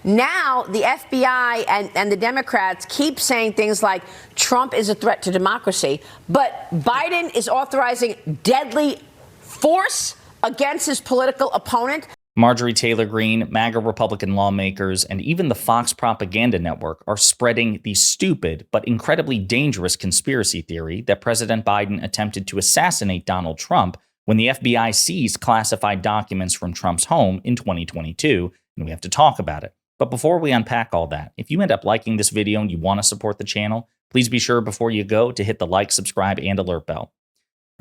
Now the FBI and the Democrats keep saying things like Trump is a threat to democracy, but Biden is authorizing deadly force against his political opponent. Marjorie Taylor Greene, MAGA Republican lawmakers, and even the Fox propaganda network are spreading the stupid but incredibly dangerous conspiracy theory that President Biden attempted to assassinate Donald Trump when the FBI seized classified documents from Trump's home in 2022, and we have to talk about it. But before we unpack all that, if you end up liking this video and you want to support the channel, please be sure before you go to hit the like, subscribe, and alert bell.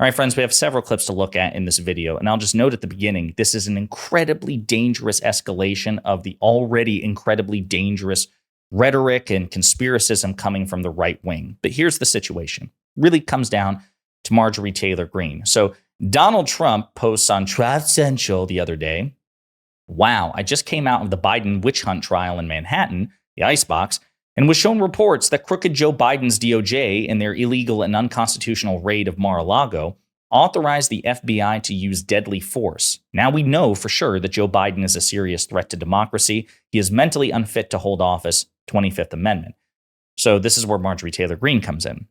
All right, friends, we have several clips to look at in this video, and I'll just note at the beginning, this is an incredibly dangerous escalation of the already incredibly dangerous rhetoric and conspiracism coming from the right wing. But here's the situation. It really comes down to Marjorie Taylor Greene. So Donald Trump posts on Truth Central the other day, "Wow, I just came out of the Biden witch hunt trial in Manhattan, the icebox, and was shown reports that crooked Joe Biden's DOJ in their illegal and unconstitutional raid of Mar-A-Lago authorized the FBI to use deadly force. Now we know for sure that Joe Biden is a serious threat to democracy. He is mentally unfit to hold office, 25th Amendment." So this is where Marjorie Taylor Greene comes in.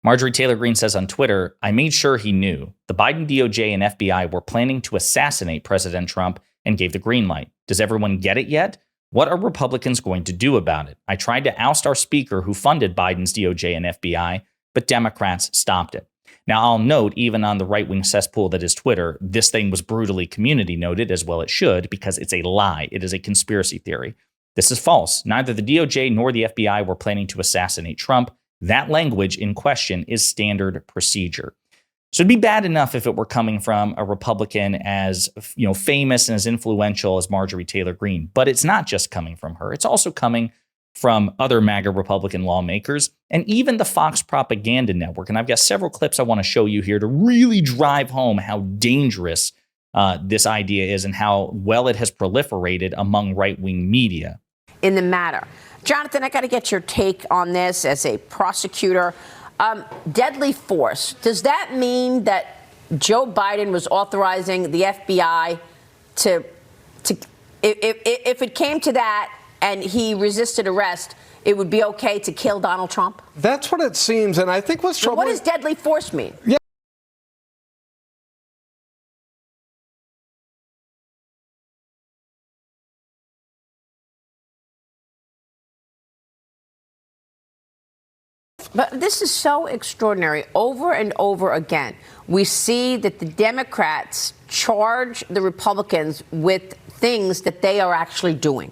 Marjorie Taylor Greene says on Twitter, "I made sure he knew. The Biden DOJ and FBI were planning to assassinate President Trump and gave the green light. Does everyone get it yet? What are Republicans going to do about it? I tried to oust our speaker who funded Biden's DOJ and FBI, but Democrats stopped it." Now, I'll note, even on the right-wing cesspool that is Twitter, this thing was brutally community noted, as well it should, because it's a lie. It is a conspiracy theory. This is false. Neither the DOJ nor the FBI were planning to assassinate Trump. That language in question is standard procedure. So it'd be bad enough if it were coming from a Republican as famous and as influential as Marjorie Taylor Greene, but it's not just coming from her. It's also coming from other MAGA Republican lawmakers and even the Fox propaganda network. And I've got several clips I want to show you here to really drive home how dangerous this idea is and how well it has proliferated among right-wing media. In the matter. Jonathan, I got to get your take on this as a prosecutor. Deadly force. Does that mean that Joe Biden was authorizing the FBI to if it came to that and he resisted arrest, it would be okay to kill Donald Trump? That's what it seems. And I think what's troubling. What does deadly force mean? Yeah. But this is so extraordinary. Over and over again, we see that the Democrats charge the Republicans with things that they are actually doing.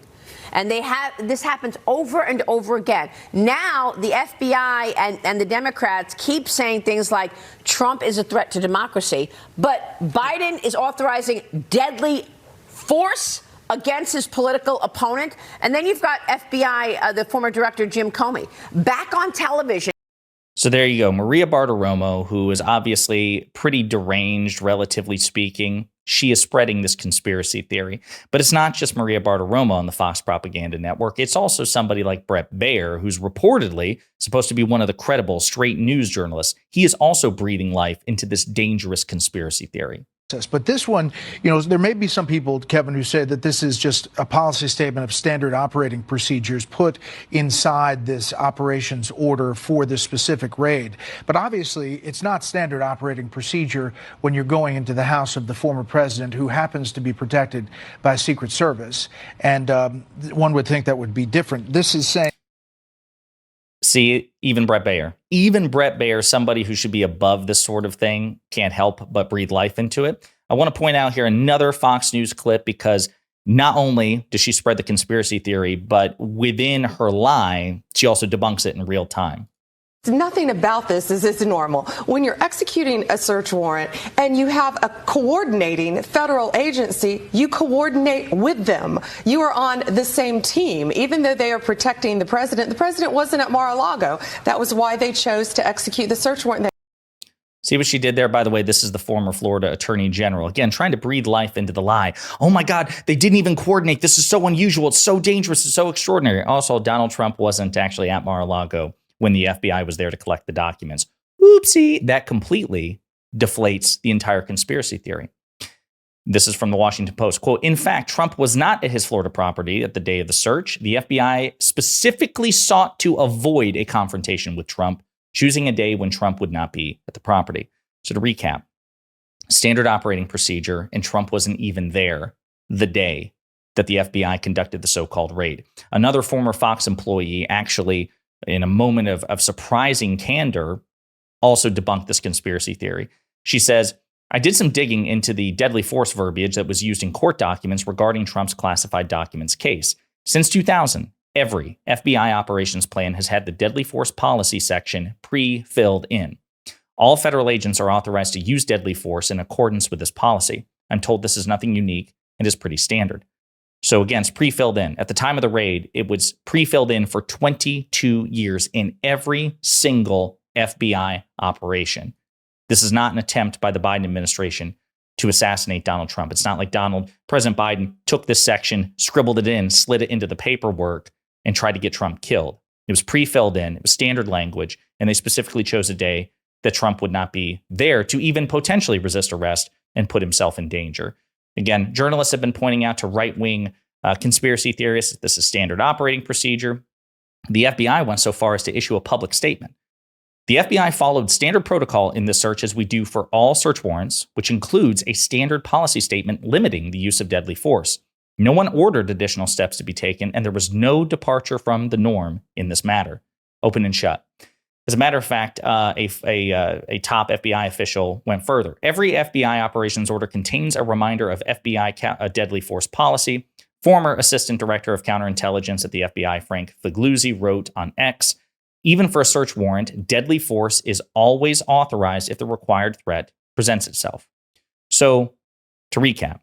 And this happens over and over again. Now, the FBI and the Democrats keep saying things like Trump is a threat to democracy, but Biden is authorizing deadly force against his political opponent. And then you've got FBI, the former director Jim Comey, back on television. So there you go. Maria Bartiromo, who is obviously pretty deranged, relatively speaking. She is spreading this conspiracy theory. But it's not just Maria Bartiromo on the Fox propaganda network. It's also somebody like Bret Baier, who's reportedly supposed to be one of the credible straight news journalists. He is also breathing life into this dangerous conspiracy theory. But this one, there may be some people, Kevin, who say that this is just a policy statement of standard operating procedures put inside this operations order for this specific raid. But obviously, it's not standard operating procedure when you're going into the house of the former president who happens to be protected by Secret Service. And one would think that would be different. This is saying. See, even Bret Baier, somebody who should be above this sort of thing, can't help but breathe life into it. I want to point out here another Fox News clip because not only does she spread the conspiracy theory, but within her lie, she also debunks it in real time. Nothing about this is normal. When you're executing a search warrant and you have a coordinating federal agency, you coordinate with them. You are on the same team. Even though they are protecting the president wasn't at Mar-A-Lago. That was why they chose to execute the search warrant. See what she did there? By the way, this is the former Florida Attorney General. Again, trying to breathe life into the lie. Oh my God, they didn't even coordinate. This is so unusual. It's so dangerous. It's so extraordinary. Also, Donald Trump wasn't actually at Mar-A-Lago when the FBI was there to collect the documents. Oopsie. That completely deflates the entire conspiracy theory. This is from the Washington Post. Quote, in fact, Trump was not at his Florida property at the day of the search. The FBI specifically sought to avoid a confrontation with Trump, choosing a day when Trump would not be at the property. So to recap, standard operating procedure, and Trump wasn't even there the day that the FBI conducted the so-called raid. Another former Fox employee actually, in a moment of surprising candor, also debunked this conspiracy theory. She says, I did some digging into the deadly force verbiage that was used in court documents regarding Trump's classified documents case. Since 2000, every FBI operations plan has had the deadly force policy section pre-filled in. All federal agents are authorized to use deadly force in accordance with this policy. I'm told this is nothing unique and is pretty standard. So again, it's pre-filled in. At the time of the raid, it was pre-filled in for 22 years in every single FBI operation. This is not an attempt by the Biden administration to assassinate Donald Trump. It's not like President Biden took this section, scribbled it in, slid it into the paperwork, and tried to get Trump killed. It was pre-filled in. It was standard language, and they specifically chose a day that Trump would not be there to even potentially resist arrest and put himself in danger. Again, journalists have been pointing out to right-wing conspiracy theorists that this is standard operating procedure. The FBI went so far as to issue a public statement. The FBI followed standard protocol in this search as we do for all search warrants, which includes a standard policy statement limiting the use of deadly force. No one ordered additional steps to be taken, and there was no departure from the norm in this matter. Open and shut. As a matter of fact, a top FBI official went further. Every FBI operations order contains a reminder of FBI deadly force policy. Former Assistant Director of Counterintelligence at the FBI, Frank Figliuzzi, wrote on X, even for a search warrant, deadly force is always authorized if the required threat presents itself. So, to recap,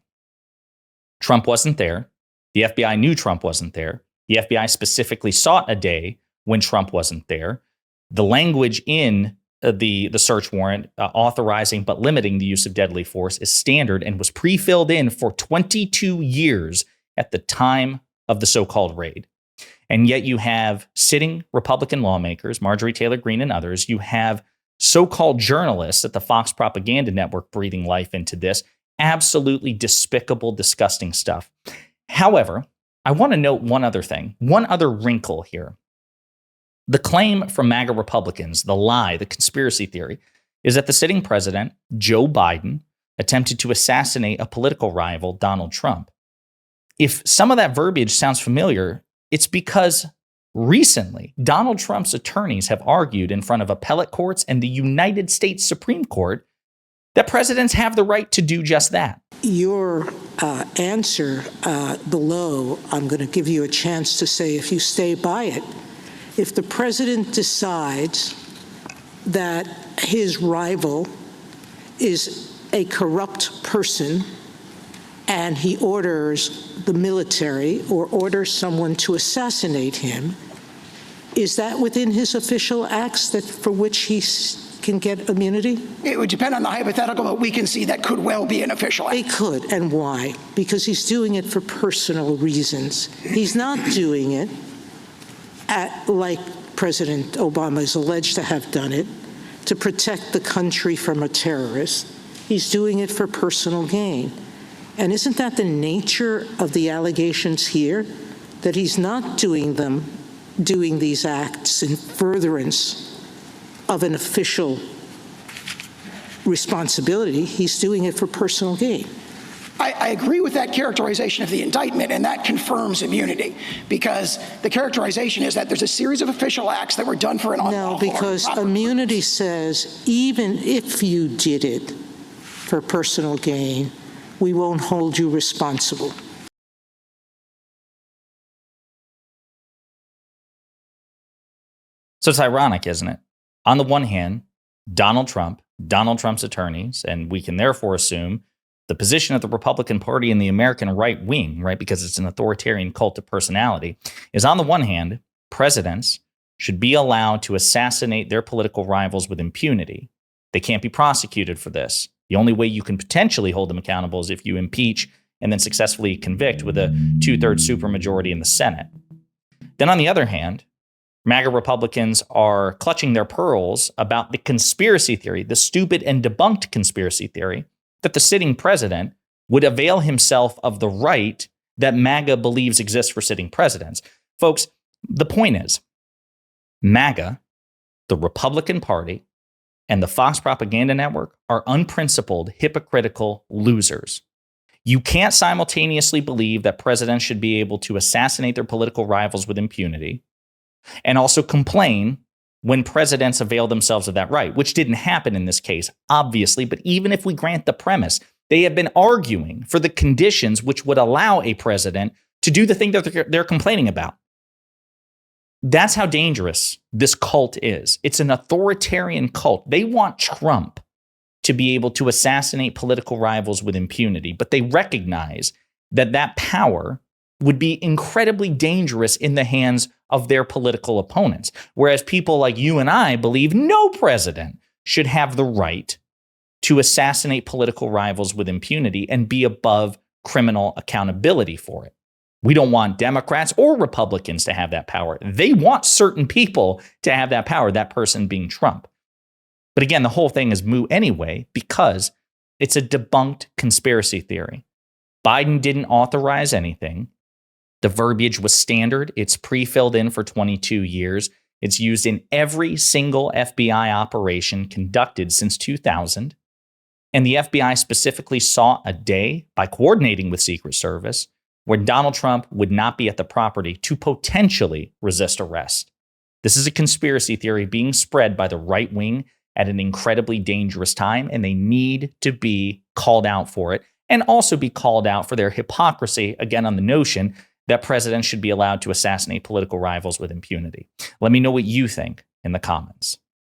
Trump wasn't there. The FBI knew Trump wasn't there. The FBI specifically sought a day when Trump wasn't there. The language in the search warrant authorizing but limiting the use of deadly force is standard and was pre-filled in for 22 years at the time of the so-called raid. And yet you have sitting Republican lawmakers, Marjorie Taylor Greene and others. You have so-called journalists at the Fox propaganda network breathing life into this. Absolutely despicable, disgusting stuff. However, I want to note one other thing, one other wrinkle here. The claim from MAGA Republicans, the lie, the conspiracy theory, is that the sitting president, Joe Biden, attempted to assassinate a political rival, Donald Trump. If some of that verbiage sounds familiar, it's because recently Donald Trump's attorneys have argued in front of appellate courts and the United States Supreme Court that presidents have the right to do just that. Your answer below, I'm going to give you a chance to say if you stay by it. If the president decides that his rival is a corrupt person and he orders the military or orders someone to assassinate him, is that within his official acts that for which he can get immunity? It would depend on the hypothetical, but we can see that could well be an official act. It could, and why? Because he's doing it for personal reasons. He's not doing it like President Obama is alleged to have done it, to protect the country from a terrorist. He's doing it for personal gain. And isn't that the nature of the allegations here? That he's not doing these acts in furtherance of an official responsibility. He's doing it for personal gain. I agree with that characterization of the indictment, and that confirms immunity, because the characterization is that there's a series of official acts that were done for an unlawful. No, because immunity says even if you did it for personal gain, we won't hold you responsible. So it's ironic, isn't it? On the one hand, Donald Trump, Donald Trump's attorneys, and we can therefore assume the position of the Republican Party in the American right wing, right, because it's an authoritarian cult of personality, is on the one hand, presidents should be allowed to assassinate their political rivals with impunity. They can't be prosecuted for this. The only way you can potentially hold them accountable is if you impeach and then successfully convict with a 2/3 supermajority in the Senate. Then on the other hand, MAGA Republicans are clutching their pearls about the conspiracy theory, the stupid and debunked conspiracy theory, that the sitting president would avail himself of the right that MAGA believes exists for sitting presidents. Folks, the point is, MAGA, the Republican Party, and the Fox propaganda network are unprincipled, hypocritical losers. You can't simultaneously believe that presidents should be able to assassinate their political rivals with impunity and also complain when presidents avail themselves of that right, which didn't happen in this case, obviously. But even if we grant the premise, they have been arguing for the conditions which would allow a president to do the thing that they're complaining about. That's how dangerous this cult is. It's an authoritarian cult. They want Trump to be able to assassinate political rivals with impunity, but they recognize that that power would be incredibly dangerous in the hands of their political opponents. Whereas people like you and I believe no president should have the right to assassinate political rivals with impunity and be above criminal accountability for it. We don't want Democrats or Republicans to have that power. They want certain people to have that power, that person being Trump. But again, the whole thing is moot anyway because it's a debunked conspiracy theory. Biden didn't authorize anything. The verbiage was standard. It's pre-filled in for 22 years. It's used in every single FBI operation conducted since 2000. And the FBI specifically saw a day, by coordinating with Secret Service, where Donald Trump would not be at the property to potentially resist arrest. This is a conspiracy theory being spread by the right wing at an incredibly dangerous time, and they need to be called out for it and also be called out for their hypocrisy, again, on the notion that presidents should be allowed to assassinate political rivals with impunity. Let me know what you think in the comments.